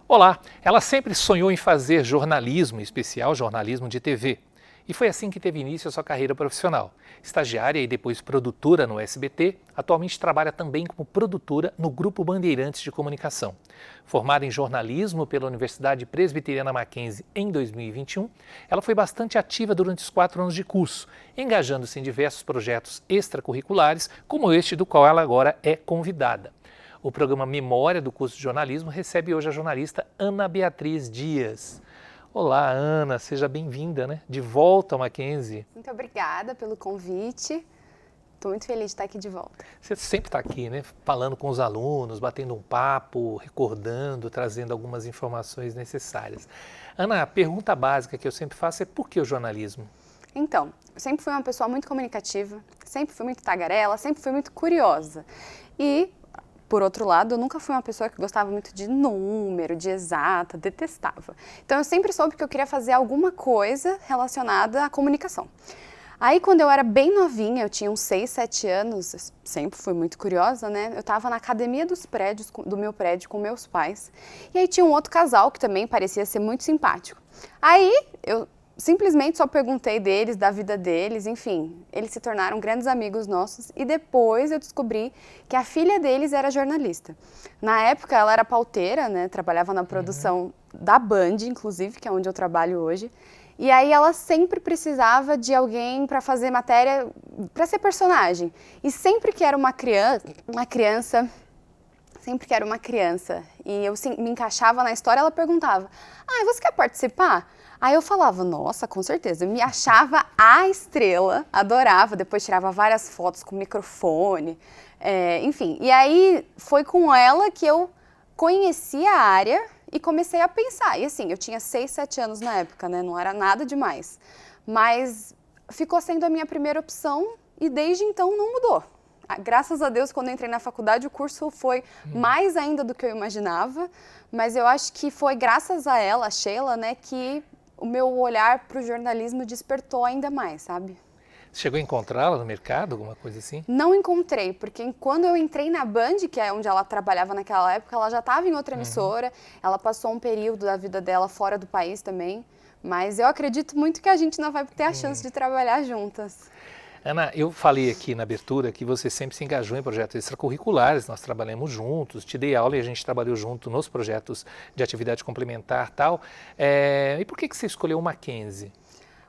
Olá, ela sempre sonhou em fazer jornalismo, em especial jornalismo de TV. E foi assim que teve início a sua carreira profissional. Estagiária e depois produtora no SBT, atualmente trabalha também como produtora no Grupo Bandeirantes de Comunicação. Formada em jornalismo pela Universidade Presbiteriana Mackenzie em 2021, ela foi bastante ativa durante os 4 anos de curso, engajando-se em diversos projetos extracurriculares, como este do qual ela agora é convidada. O programa Memória do curso de jornalismo recebe hoje a jornalista Ana Beatriz Dias. Olá, Ana, seja bem-vinda, né? De volta ao Mackenzie. Muito obrigada pelo convite. Estou muito feliz de estar aqui de volta. Você sempre está aqui, né? Falando com os alunos, batendo um papo, recordando, trazendo algumas informações necessárias. Ana, a pergunta básica que eu sempre faço é por que o jornalismo? Então, eu sempre fui uma pessoa muito comunicativa, sempre fui muito tagarela, sempre fui muito curiosa. E, por outro lado, eu nunca fui uma pessoa que gostava muito de número, de exata, detestava. Então, eu sempre soube que eu queria fazer alguma coisa relacionada à comunicação. Aí, quando eu era bem novinha, eu tinha uns 6, 7 anos, sempre fui muito curiosa, né? Eu estava na academia do meu prédio com meus pais. E aí tinha um outro casal que também parecia ser muito simpático. Aí, eu simplesmente só perguntei deles, da vida deles, enfim, eles se tornaram grandes amigos nossos e depois eu descobri que a filha deles era jornalista. Na época ela era pauteira, né, trabalhava na produção da Band, inclusive, que é onde eu trabalho hoje, e aí ela sempre precisava de alguém para fazer matéria, para ser personagem. E sempre que era uma criança e eu me encaixava na história, ela perguntava: você quer participar? Aí eu falava: nossa, com certeza. Eu me achava a estrela, adorava, depois tirava várias fotos com microfone, enfim. E aí foi com ela que eu conheci a área e comecei a pensar. E assim, eu tinha 6, 7 anos na época, né? Não era nada demais. Mas ficou sendo a minha primeira opção e desde então não mudou. Graças a Deus, quando eu entrei na faculdade, o curso foi mais ainda do que eu imaginava, mas eu acho que foi graças a ela, a Sheila, né, que o meu olhar para o jornalismo despertou ainda mais, sabe? Você chegou a encontrá-la no mercado, alguma coisa assim? Não encontrei, porque quando eu entrei na Band, que é onde ela trabalhava naquela época, ela já estava em outra emissora, ela passou um período da vida dela fora do país também, mas eu acredito muito que a gente não vai ter a chance de trabalhar juntas. Ana, eu falei aqui na abertura que você sempre se engajou em projetos extracurriculares, nós trabalhamos juntos, te dei aula e a gente trabalhou junto nos projetos de atividade complementar e tal. E por que você escolheu o Mackenzie?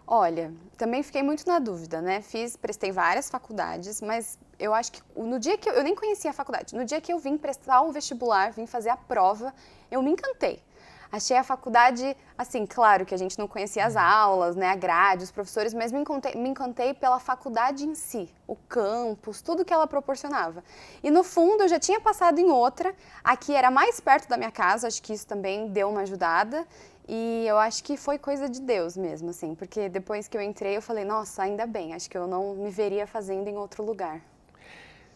Olha, também fiquei muito na dúvida, né? Prestei várias faculdades, mas eu acho que no dia que eu nem conhecia a faculdade, no dia que eu vim prestar o vestibular, vim fazer a prova, eu me encantei. Achei a faculdade, assim, claro que a gente não conhecia as aulas, né, a grade, os professores, mas me encantei pela faculdade em si, o campus, tudo que ela proporcionava. E no fundo eu já tinha passado em outra, aqui era mais perto da minha casa, acho que isso também deu uma ajudada. E eu acho que foi coisa de Deus mesmo, assim, porque depois que eu entrei eu falei, nossa, ainda bem, acho que eu não me veria fazendo em outro lugar.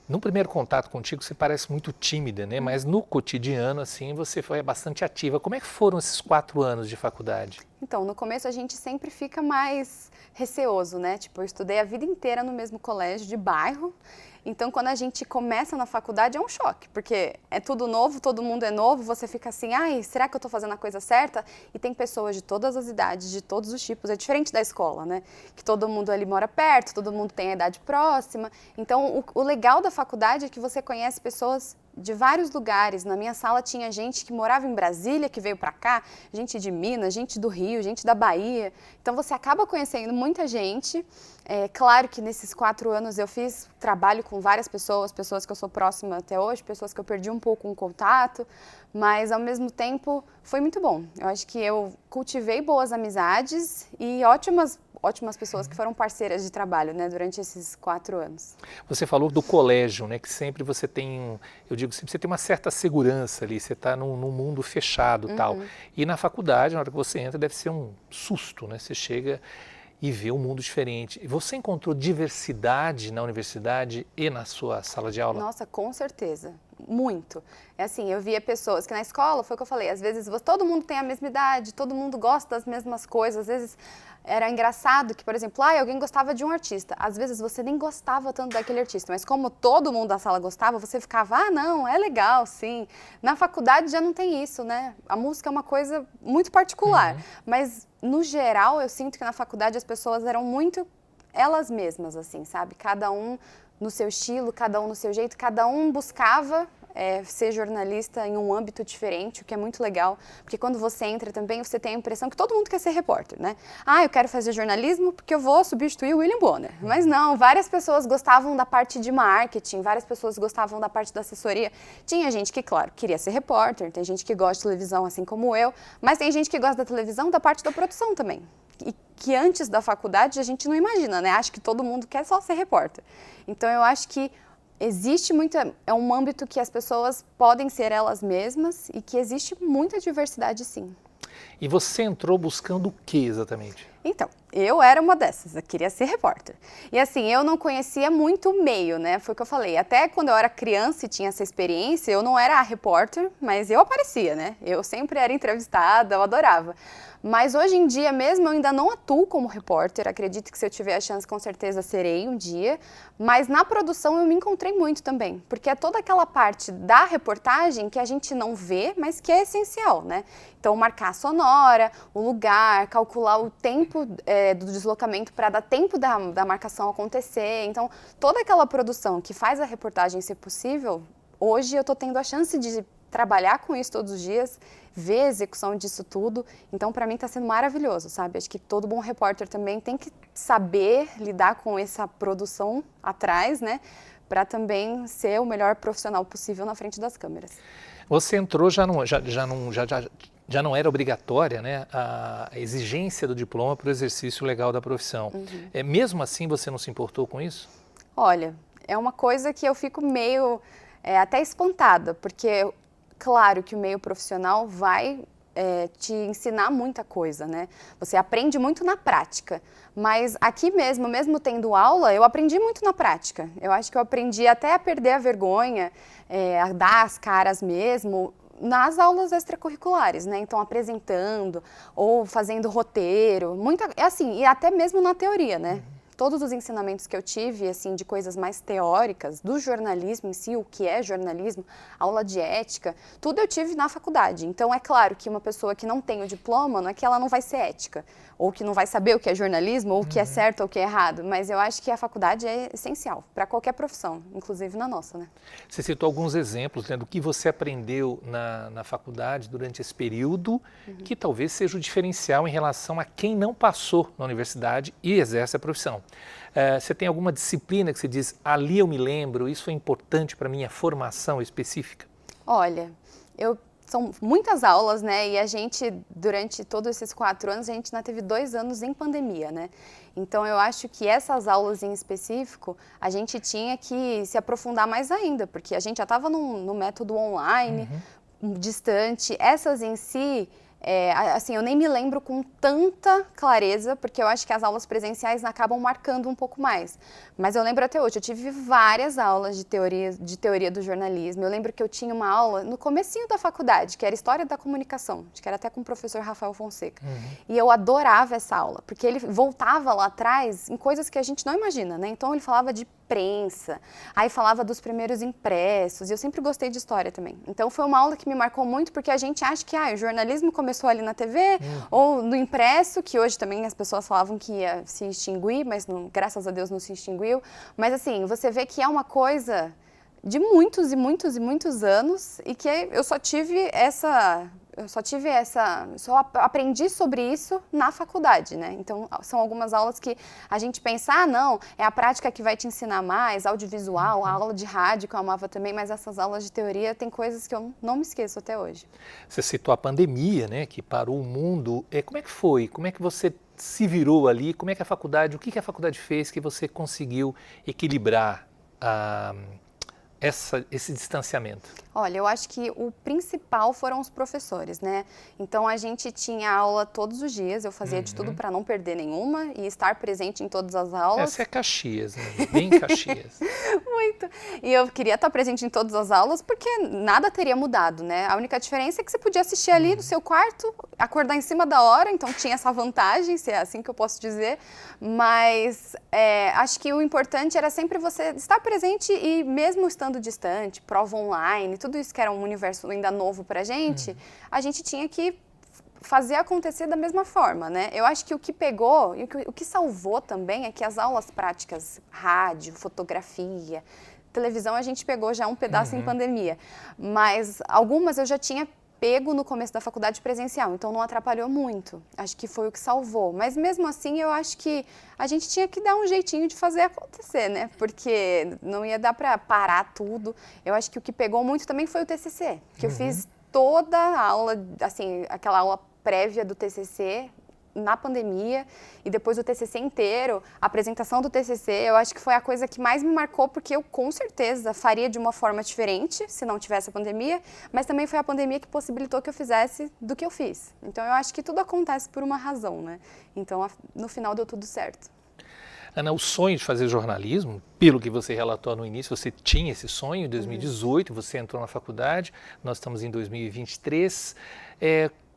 No primeiro contato contigo você parece muito tímida, né? Mas no cotidiano, assim, você foi bastante ativa. Como é que foram esses 4 anos de faculdade? Então, no começo a gente sempre fica mais receoso, né? Tipo, eu estudei a vida inteira no mesmo colégio de bairro. Então, quando a gente começa na faculdade é um choque, porque é tudo novo, todo mundo é novo, você fica assim, ai, será que eu estou fazendo a coisa certa? E tem pessoas de todas as idades, de todos os tipos, é diferente da escola, né? Que todo mundo ali mora perto, todo mundo tem a idade próxima. Então, o legal da faculdade é que você conhece pessoas de vários lugares. Na minha sala tinha gente que morava em Brasília, que veio para cá, gente de Minas, gente do Rio, gente da Bahia. Então você acaba conhecendo muita gente. É claro que nesses 4 anos eu fiz trabalho com várias pessoas, pessoas que eu sou próxima até hoje, pessoas que eu perdi um pouco o contato, mas ao mesmo tempo foi muito bom. Eu acho que eu cultivei boas amizades e ótimas pessoas que foram parceiras de trabalho, né, durante esses 4 anos. Você falou do colégio, né, que sempre você tem, eu digo sempre, você tem uma certa segurança ali, você está num mundo fechado e tal. E na faculdade, na hora que você entra, deve ser um susto, né, você chega e vê um mundo diferente. E você encontrou diversidade na universidade e na sua sala de aula? Nossa, com certeza. muito. É assim, eu via pessoas que na escola, foi o que eu falei, às vezes todo mundo tem a mesma idade, todo mundo gosta das mesmas coisas, às vezes era engraçado que, por exemplo, alguém gostava de um artista, às vezes você nem gostava tanto daquele artista, mas como todo mundo da sala gostava, você ficava, não, é legal, sim. Na faculdade já não tem isso, né? A música é uma coisa muito particular, mas no geral eu sinto que na faculdade as pessoas eram muito elas mesmas, assim, sabe? Cada um no seu estilo, cada um no seu jeito, cada um buscava ser jornalista em um âmbito diferente, o que é muito legal, porque quando você entra também, você tem a impressão que todo mundo quer ser repórter, né? Eu quero fazer jornalismo porque eu vou substituir o William Bonner. Mas não, várias pessoas gostavam da parte de marketing, várias pessoas gostavam da parte da assessoria. Tinha gente que, claro, queria ser repórter, tem gente que gosta de televisão assim como eu, mas tem gente que gosta da televisão da parte da produção também. E que antes da faculdade a gente não imagina, né? Acho que todo mundo quer só ser repórter. Então eu acho que existe é um âmbito que as pessoas podem ser elas mesmas e que existe muita diversidade, sim. E você entrou buscando o que exatamente? Então, eu era uma dessas, eu queria ser repórter. E assim, eu não conhecia muito o meio, né? Foi o que eu falei. Até quando eu era criança e tinha essa experiência, eu não era a repórter, mas eu aparecia, né? Eu sempre era entrevistada, eu adorava. Mas hoje em dia mesmo eu ainda não atuo como repórter, acredito que se eu tiver a chance com certeza serei um dia, mas na produção eu me encontrei muito também, porque é toda aquela parte da reportagem que a gente não vê, mas que é essencial, né? Então marcar a sonora, o lugar, calcular o tempo do deslocamento para dar tempo da marcação acontecer, então toda aquela produção que faz a reportagem ser possível, hoje eu estou tendo a chance de trabalhar com isso todos os dias, ver a execução disso tudo, então para mim está sendo maravilhoso, sabe? Acho que todo bom repórter também tem que saber lidar com essa produção atrás, né? Para também ser o melhor profissional possível na frente das câmeras. Você entrou, já não era obrigatória, né, a exigência do diploma para o exercício legal da profissão. Mesmo assim você não se importou com isso? Olha, é uma coisa que eu fico meio até espantada, porque claro que o meio profissional vai te ensinar muita coisa, né? Você aprende muito na prática, mas aqui mesmo tendo aula, eu aprendi muito na prática. Eu acho que eu aprendi até a perder a vergonha, a dar as caras mesmo, nas aulas extracurriculares, né? Então, apresentando ou fazendo roteiro, assim, e até mesmo na teoria, né? Todos os ensinamentos que eu tive, assim, de coisas mais teóricas, do jornalismo em si, o que é jornalismo, aula de ética, tudo eu tive na faculdade. Então, é claro que uma pessoa que não tem o diploma, não é que ela não vai ser ética, ou que não vai saber o que é jornalismo, ou o que é certo ou o que é errado, mas eu acho que a faculdade é essencial para qualquer profissão, inclusive na nossa, né? Você citou alguns exemplos, né, do que você aprendeu na faculdade durante esse período, que talvez seja o diferencial em relação a quem não passou na universidade e exerce a profissão. Você tem alguma disciplina que você diz, ali eu me lembro, isso é importante para a minha formação específica? Olha, são muitas aulas, né? E a gente, durante todos esses 4 anos, a gente ainda teve 2 anos em pandemia, né? Então, eu acho que essas aulas em específico, a gente tinha que se aprofundar mais ainda, porque a gente já estava no método online, distante. Essas em si, assim, eu nem me lembro com tanta clareza, porque eu acho que as aulas presenciais acabam marcando um pouco mais. Mas eu lembro até hoje, eu tive várias aulas de teoria do jornalismo. Eu lembro que eu tinha uma aula no comecinho da faculdade, que era História da Comunicação, acho que era até com o professor Rafael Fonseca. E eu adorava essa aula, porque ele voltava lá atrás em coisas que a gente não imagina, né? Então ele falava de prensa, aí falava dos primeiros impressos, e eu sempre gostei de história também. Então foi uma aula que me marcou muito, porque a gente acha que o jornalismo começou ali na TV, ou no impresso, que hoje também as pessoas falavam que ia se extinguir, mas graças a Deus não se extinguiu. Mas assim, você vê que é uma coisa de muitos e muitos e muitos anos, e que eu só aprendi sobre isso na faculdade, né? Então, são algumas aulas que a gente pensa, não, é a prática que vai te ensinar mais, audiovisual, a aula de rádio que eu amava também, mas essas aulas de teoria tem coisas que eu não me esqueço até hoje. Você citou a pandemia, né, que parou o mundo. Como é que foi? Como é que você se virou ali? Como é que o que a faculdade fez que você conseguiu equilibrar esse distanciamento? Olha, eu acho que o principal foram os professores, né? Então a gente tinha aula todos os dias, eu fazia de tudo para não perder nenhuma e estar presente em todas as aulas. Essa é Caxias, né? Bem Caxias. Muito. E eu queria estar presente em todas as aulas porque nada teria mudado, né? A única diferença é que você podia assistir ali no seu quarto, acordar em cima da hora, então tinha essa vantagem, se é assim que eu posso dizer. Mas acho que o importante era sempre você estar presente e mesmo estando distante, prova online, tudo isso que era um universo ainda novo pra gente, a gente tinha que fazer acontecer da mesma forma, né? Eu acho que o que pegou e o que salvou também é que as aulas práticas, rádio, fotografia, televisão, a gente pegou já um pedaço em pandemia, mas algumas eu já tinha pego no começo da faculdade presencial, então não atrapalhou muito. Acho que foi o que salvou. Mas mesmo assim, eu acho que a gente tinha que dar um jeitinho de fazer acontecer, né? Porque não ia dar para parar tudo. Eu acho que o que pegou muito também foi o TCC, que eu fiz toda a aula, assim, aquela aula prévia do TCC na pandemia e depois o TCC inteiro, a apresentação do TCC, eu acho que foi a coisa que mais me marcou, porque eu com certeza faria de uma forma diferente se não tivesse a pandemia, mas também foi a pandemia que possibilitou que eu fizesse do que eu fiz. Então eu acho que tudo acontece por uma razão, né? Então no final deu tudo certo. Ana, o sonho de fazer jornalismo, pelo que você relatou no início, você tinha esse sonho em 2018, você entrou na faculdade, nós estamos em 2023.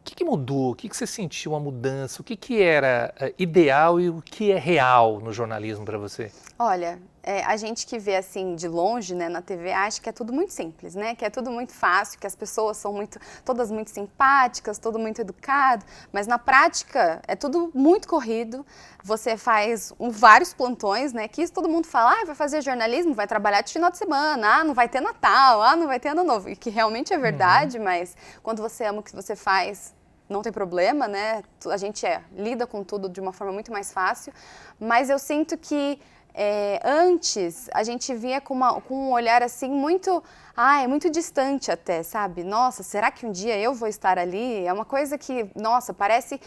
O que mudou? O que você sentiu a mudança? O que era ideal e o que é real no jornalismo para você? Olha, a gente que vê assim de longe, né, na TV, acha que é tudo muito simples, né? Que é tudo muito fácil, que as pessoas são todas muito simpáticas, todo muito educado, mas na prática é tudo muito corrido. Você faz vários plantões, né? Que isso todo mundo fala, vai fazer jornalismo, vai trabalhar de final de semana, não vai ter Natal, não vai ter Ano Novo. E que realmente é verdade, mas quando você ama o que você faz, não tem problema, né? A gente lida com tudo de uma forma muito mais fácil, mas eu sinto que antes a gente vinha com um olhar assim muito muito distante até, sabe? Nossa, será que um dia eu vou estar ali? É uma coisa que, nossa, parece,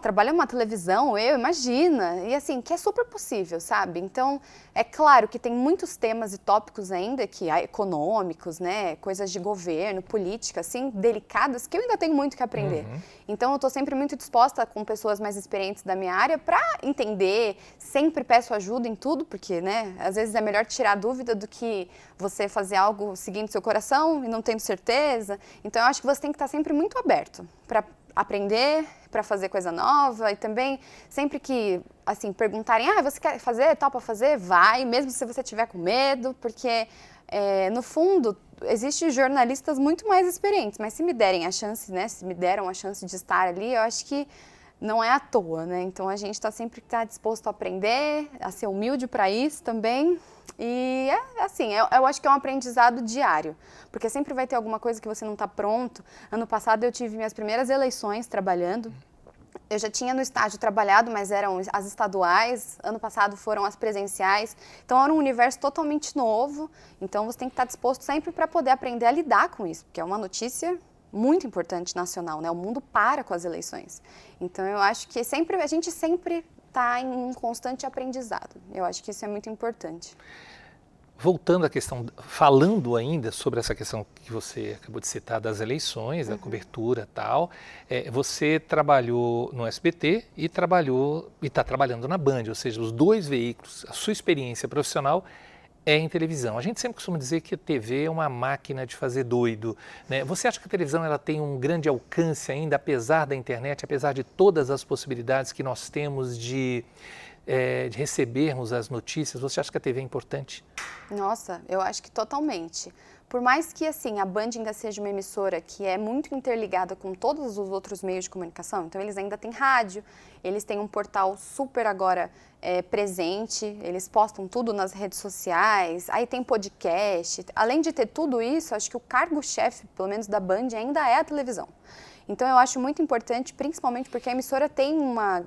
trabalhar numa televisão, imagina, e assim, que é super possível, sabe? Então, é claro que tem muitos temas e tópicos ainda econômicos, né, coisas de governo, política, assim, delicadas, que eu ainda tenho muito que aprender. Então, eu estou sempre muito disposta com pessoas mais experientes da minha área para entender, sempre peço ajuda em tudo, porque, né, às vezes é melhor tirar dúvida do que você fazer algo seguindo seu coração e não tendo certeza. Então, eu acho que você tem que estar sempre muito aberto para aprender, para fazer coisa nova e também sempre que, assim, perguntarem, você quer fazer, topa fazer? Vai, mesmo se você tiver com medo, porque, no fundo, existem jornalistas muito mais experientes, mas se me derem a chance, né, se me deram a chance de estar ali, eu acho que não é à toa, né? Então, a gente está sempre disposto a aprender, a ser humilde para isso também. E assim, eu acho que é um aprendizado diário, porque sempre vai ter alguma coisa que você não está pronto. Ano passado eu tive minhas primeiras eleições trabalhando. Eu já tinha no estágio trabalhado, mas eram as estaduais. Ano passado foram as presenciais. Então era um universo totalmente novo. Então você tem que estar disposto sempre para poder aprender a lidar com isso, porque é uma notícia muito importante nacional, né? O mundo para com as eleições. Então eu acho que a gente sempre está em um constante aprendizado. Eu acho que isso é muito importante. Voltando à questão, falando ainda sobre essa questão que você acabou de citar das eleições, da cobertura e tal, você trabalhou no SBT e está trabalhando na Band, ou seja, os dois veículos, a sua experiência profissional é em televisão. A gente sempre costuma dizer que a TV é uma máquina de fazer doido, né? Você acha que a televisão ela tem um grande alcance ainda, apesar da internet, apesar de todas as possibilidades que nós temos de recebermos as notícias? Você acha que a TV é importante? Nossa, eu acho que totalmente. Por mais que assim, a Band ainda seja uma emissora que é muito interligada com todos os outros meios de comunicação, então eles ainda têm rádio, eles têm um portal super agora presente, eles postam tudo nas redes sociais, aí tem podcast. Além de ter tudo isso, acho que o cargo-chefe, pelo menos da Band, ainda é a televisão. Então eu acho muito importante, principalmente porque a emissora tem uma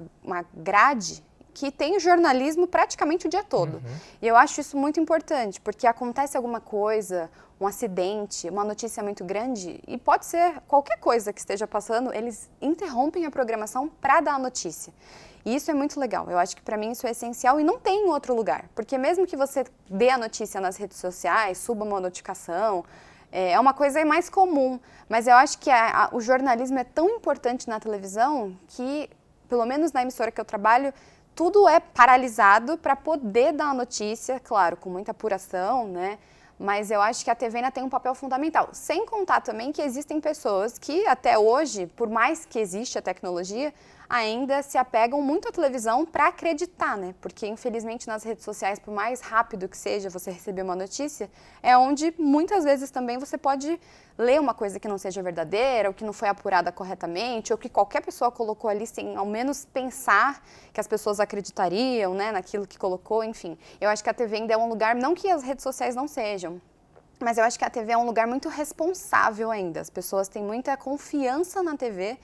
grade que tem jornalismo praticamente o dia todo. E eu acho isso muito importante, porque acontece alguma coisa, um acidente, uma notícia muito grande, e pode ser qualquer coisa que esteja passando, eles interrompem a programação para dar a notícia. E isso é muito legal. Eu acho que para mim isso é essencial e não tem em outro lugar. Porque mesmo que você dê a notícia nas redes sociais, suba uma notificação, é uma coisa mais comum. Mas eu acho que o jornalismo é tão importante na televisão que, pelo menos na emissora que eu trabalho, tudo é paralisado para poder dar a notícia, claro, com muita apuração, né? Mas eu acho que a TV ainda tem um papel fundamental. Sem contar também que existem pessoas que até hoje, por mais que existe a tecnologia, ainda se apegam muito à televisão para acreditar, né? Porque infelizmente nas redes sociais, por mais rápido que seja você receber uma notícia, é onde muitas vezes também você pode ler uma coisa que não seja verdadeira, ou que não foi apurada corretamente, ou que qualquer pessoa colocou ali sem ao menos pensar que as pessoas acreditariam, né, naquilo que colocou, enfim. Eu acho que a TV ainda é um lugar, não que as redes sociais não sejam, mas eu acho que a TV é um lugar muito responsável ainda. As pessoas têm muita confiança na TV,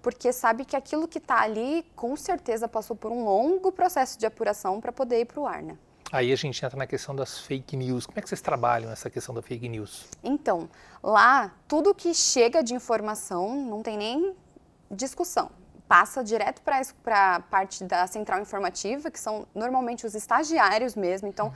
porque sabe que aquilo que está ali, com certeza passou por um longo processo de apuração para poder ir para o ar, né? Aí a gente entra na questão das fake news. Como é que vocês trabalham essa questão da fake news? Então, lá, tudo que chega de informação, não tem nem discussão. Passa direto para a parte da central informativa, que são normalmente os estagiários mesmo. Então,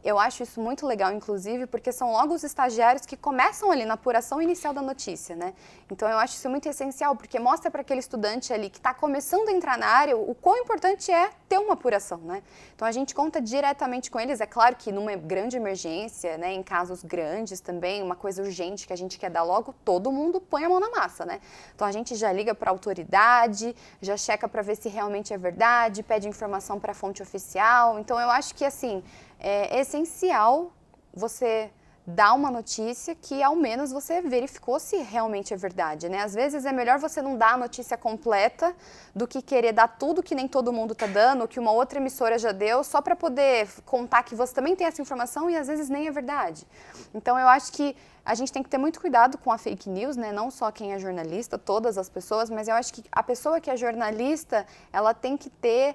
eu acho isso muito legal, inclusive, porque são logo os estagiários que começam ali na apuração inicial da notícia, né? Então, eu acho isso muito essencial, porque mostra para aquele estudante ali que está começando a entrar na área o quão importante é ter uma apuração, né? Então, a gente conta diretamente com eles. É claro que numa grande emergência, né, em casos grandes também, uma coisa urgente que a gente quer dar logo, todo mundo põe a mão na massa, né? Então, a gente já liga para a autoridade, já checa para ver se realmente é verdade, pede informação para a fonte oficial. Então, eu acho que, assim, é essencial você dar uma notícia que ao menos você verificou se realmente é verdade, né? Às vezes é melhor você não dar a notícia completa do que querer dar tudo que nem todo mundo está dando, que uma outra emissora já deu, só para poder contar que você também tem essa informação e às vezes nem é verdade. Então eu acho que a gente tem que ter muito cuidado com a fake news, né? Não só quem é jornalista, todas as pessoas, mas eu acho que a pessoa que é jornalista, ela tem que ter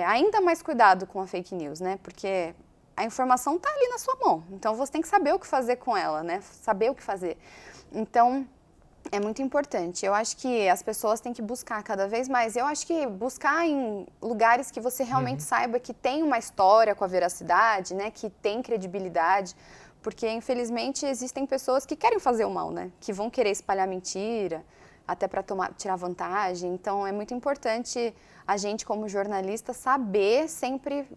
ainda mais cuidado com a fake news, né? Porque a informação está ali na sua mão, então você tem que saber o que fazer com ela, né? Saber o que fazer. Então, é muito importante. Eu acho que as pessoas têm que buscar cada vez mais. Eu acho que buscar em lugares que você realmente saiba que tem uma história com a veracidade, né? Que tem credibilidade. Porque, infelizmente, existem pessoas que querem fazer o mal, né? Que vão querer espalhar mentira, até para tirar vantagem. Então, é muito importante a gente, como jornalista, saber sempre,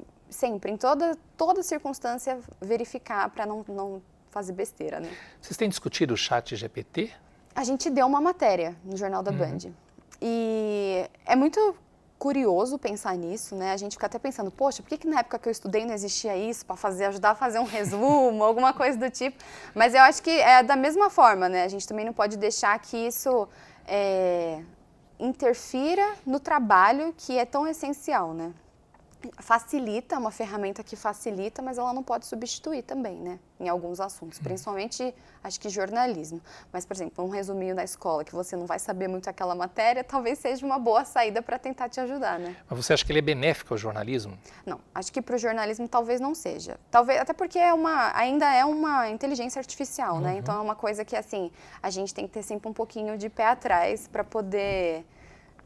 em toda circunstância, verificar para não fazer besteira, né? Vocês têm discutido o ChatGPT? A gente deu uma matéria no Jornal da Band. E é muito curioso pensar nisso, né? A gente fica até pensando, poxa, por que na época que eu estudei não existia isso para ajudar a fazer um resumo, alguma coisa do tipo. Mas eu acho que é da mesma forma, né? A gente também não pode deixar que isso interfira no trabalho que é tão essencial, né? Facilita, uma ferramenta que facilita, mas ela não pode substituir também, né? Em alguns assuntos, principalmente, acho que jornalismo. Mas, por exemplo, um resuminho da escola, que você não vai saber muito aquela matéria, talvez seja uma boa saída para tentar te ajudar, né? Mas você acha que ele é benéfico ao jornalismo? Não, acho que para o jornalismo talvez não seja. Talvez, até porque ainda é uma inteligência artificial, né? Então é uma coisa que, assim, a gente tem que ter sempre um pouquinho de pé atrás para poder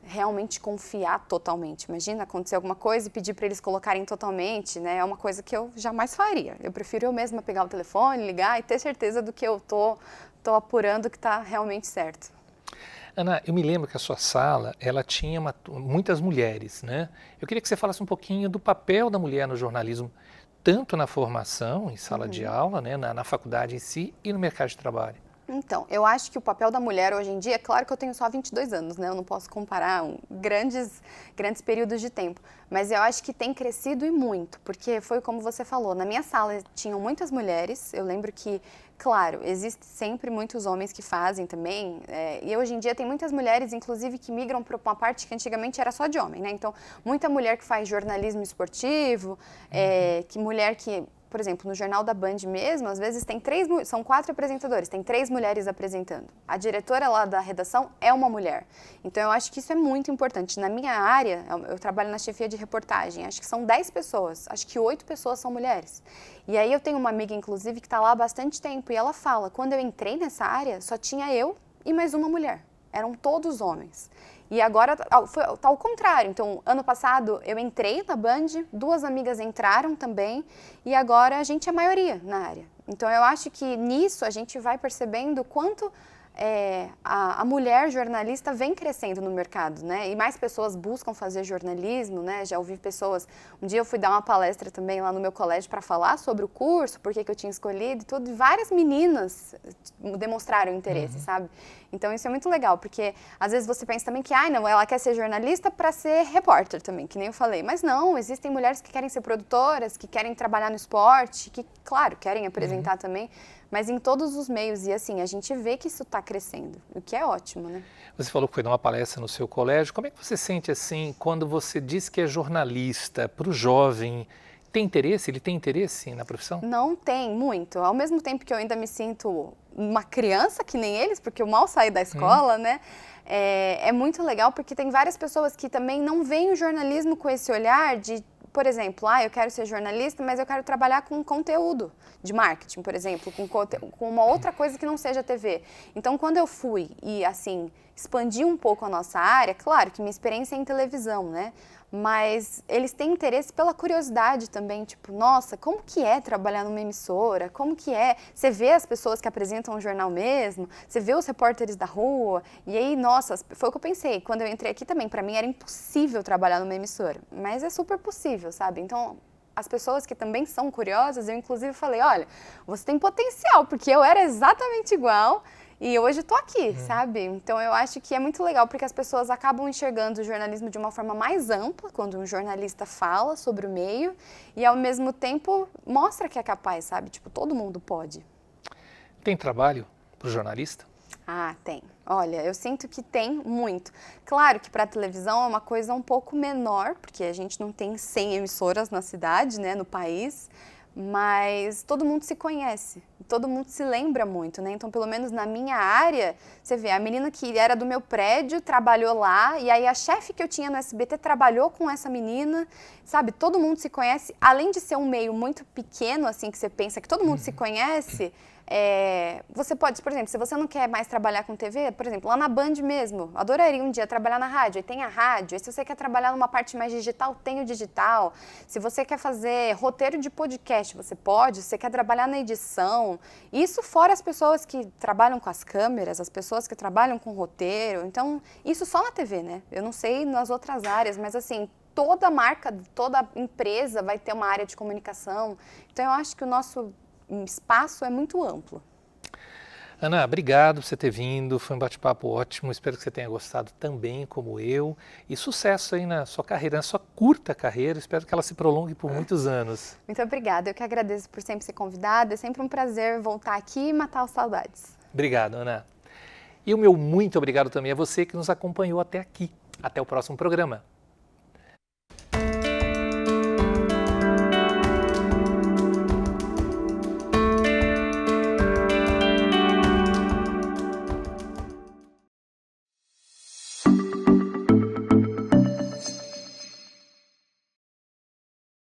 realmente confiar totalmente. Imagina acontecer alguma coisa e pedir para eles colocarem totalmente, né? É uma coisa que eu jamais faria. Eu prefiro eu mesma pegar o telefone, ligar e ter certeza do que eu tô apurando que está realmente certo. Ana, eu me lembro que a sua sala, ela tinha muitas mulheres, né? Eu queria que você falasse um pouquinho do papel da mulher no jornalismo, tanto na formação, em sala de aula, né, na faculdade em si e no mercado de trabalho. Então, eu acho que o papel da mulher hoje em dia, é claro que eu tenho só 22 anos, né? Eu não posso comparar grandes períodos de tempo, mas eu acho que tem crescido e muito, porque foi como você falou, na minha sala tinham muitas mulheres, eu lembro que, claro, existe sempre muitos homens que fazem também, e hoje em dia tem muitas mulheres, inclusive, que migram para uma parte que antigamente era só de homem, né? Então, muita mulher que faz jornalismo esportivo, mulher que por exemplo, no Jornal da Band mesmo, às vezes são 4 apresentadores, tem 3 mulheres apresentando. A diretora lá da redação é uma mulher. Então eu acho que isso é muito importante. Na minha área, eu trabalho na chefia de reportagem, acho que são 10 pessoas, acho que 8 pessoas são mulheres. E aí eu tenho uma amiga, inclusive, que está lá há bastante tempo e ela fala, quando eu entrei nessa área, só tinha eu e mais uma mulher. Eram todos homens. E agora tá ao contrário. Então, ano passado eu entrei na Band, 2 amigas entraram também e agora a gente é a maioria na área. Então, eu acho que nisso a gente vai percebendo quanto a mulher jornalista vem crescendo no mercado, né? E mais pessoas buscam fazer jornalismo, né? Já ouvi pessoas... Um dia eu fui dar uma palestra também lá no meu colégio para falar sobre o curso, por que eu tinha escolhido e tudo. E várias meninas demonstraram interesse, sabe? Então isso é muito legal, porque às vezes você pensa também que, não, ela quer ser jornalista para ser repórter também, que nem eu falei. Mas não, existem mulheres que querem ser produtoras, que querem trabalhar no esporte, que, claro, querem apresentar também, mas em todos os meios. E assim, a gente vê que isso está crescendo, o que é ótimo, né? Você falou que foi dar uma palestra no seu colégio. Como é que você sente assim, quando você diz que é jornalista, para o jovem, tem interesse? Ele tem interesse na profissão? Não tem, muito. Ao mesmo tempo que eu ainda me sinto uma criança, que nem eles, porque eu mal saí da escola, né? É muito legal porque tem várias pessoas que também não veem o jornalismo com esse olhar de, por exemplo, eu quero ser jornalista, mas eu quero trabalhar com conteúdo de marketing, por exemplo, com uma outra coisa que não seja TV. Então, quando eu fui e, assim, expandi um pouco a nossa área, claro que minha experiência é em televisão, né? Mas eles têm interesse pela curiosidade também, tipo, nossa, como que é trabalhar numa emissora? Como que é? Você vê as pessoas que apresentam o jornal mesmo, você vê os repórteres da rua, e aí, nossa, foi o que eu pensei. Quando eu entrei aqui também, para mim era impossível trabalhar numa emissora, mas é super possível, sabe? Então, as pessoas que também são curiosas, eu inclusive falei, olha, você tem potencial, porque eu era exatamente igual, e hoje eu tô aqui, sabe? Então eu acho que é muito legal porque as pessoas acabam enxergando o jornalismo de uma forma mais ampla, quando um jornalista fala sobre o meio, e ao mesmo tempo mostra que é capaz, sabe? Tipo, todo mundo pode. Tem trabalho para o jornalista? Tem. Olha, eu sinto que tem muito. Claro que para a televisão é uma coisa um pouco menor, porque a gente não tem 100 emissoras na cidade, né, no país, mas todo mundo se conhece, todo mundo se lembra muito, né? Então, pelo menos na minha área, você vê, a menina que era do meu prédio trabalhou lá, e aí a chefe que eu tinha no SBT trabalhou com essa menina, sabe? Todo mundo se conhece, além de ser um meio muito pequeno, assim, que você pensa que todo mundo se conhece. Você pode, por exemplo, se você não quer mais trabalhar com TV, por exemplo, lá na Band mesmo, adoraria um dia trabalhar na rádio, aí tem a rádio, e se você quer trabalhar numa parte mais digital, tem o digital, se você quer fazer roteiro de podcast, você pode, se você quer trabalhar na edição, isso fora as pessoas que trabalham com as câmeras, as pessoas que trabalham com roteiro, então, isso só na TV, né? Eu não sei nas outras áreas, mas assim, toda marca, toda empresa vai ter uma área de comunicação, então eu acho que o nosso espaço é muito amplo. Ana, obrigado por você ter vindo, foi um bate-papo ótimo, espero que você tenha gostado também, como eu, e sucesso aí na sua carreira, na sua curta carreira, espero que ela se prolongue por muitos anos. Muito obrigada, eu que agradeço por sempre ser convidada, é sempre um prazer voltar aqui e matar as saudades. Obrigado, Ana. E o meu muito obrigado também a você que nos acompanhou até aqui. Até o próximo programa.